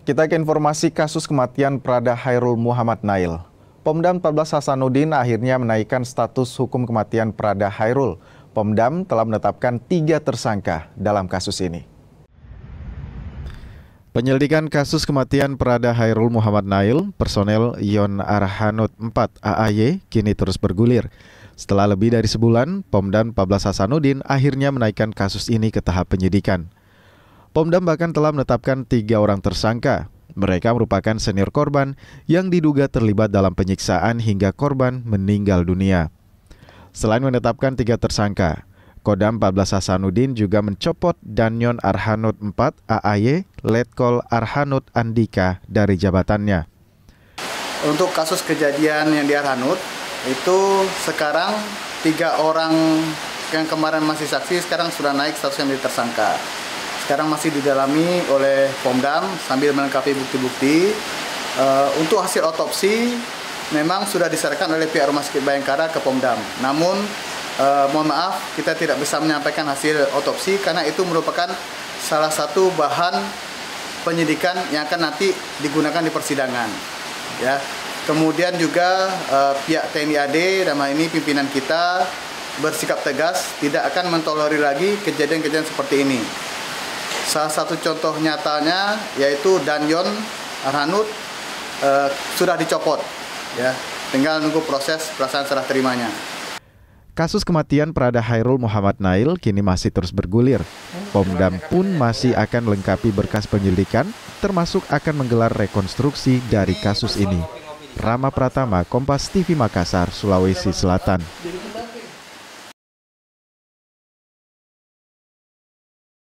Kita ke informasi kasus kematian Prada Chairul Muhammad Nail. Pomdam 14 Hasanuddin akhirnya menaikkan status hukum kematian Prada Chairul. Pomdam telah menetapkan 3 tersangka dalam kasus ini. Penyelidikan kasus kematian Prada Chairul Muhammad Nail, personel Yon Arhanud 4 AAY kini terus bergulir. Setelah lebih dari sebulan, Pomdam 14 Hasanuddin akhirnya menaikkan kasus ini ke tahap penyidikan. Pomdam bahkan telah menetapkan 3 orang tersangka. Mereka merupakan senior korban yang diduga terlibat dalam penyiksaan hingga korban meninggal dunia. Selain menetapkan 3 tersangka, Kodam 14 Hasanuddin juga mencopot Danyon Arhanud 4 AAY Letkol Arhanud Andika dari jabatannya. Untuk kasus kejadian yang di Arhanud, itu sekarang 3 orang yang kemarin masih saksi sekarang sudah naik statusnya menjadi tersangka. Sekarang masih didalami oleh Pomdam sambil melengkapi bukti-bukti. Untuk hasil otopsi memang sudah diserahkan oleh pihak Rumah Sakit Bayangkara ke Pomdam. Namun mohon maaf, kita tidak bisa menyampaikan hasil otopsi karena itu merupakan salah satu bahan penyidikan yang akan nanti digunakan di persidangan. Ya. Kemudian juga pihak TNI AD, dalam hal ini pimpinan kita, bersikap tegas tidak akan mentolerir lagi kejadian-kejadian seperti ini. Salah satu contoh nyatanya yaitu Danyon Arhanud sudah dicopot, ya, tinggal nunggu proses pelaksanaan serah terimanya. Kasus kematian Prada Chairul Muhammad Nail kini masih terus bergulir. Pomdam pun masih akan melengkapi berkas penyelidikan, termasuk akan menggelar rekonstruksi dari kasus ini. Rama Pratama, Kompas TV Makassar, Sulawesi Selatan.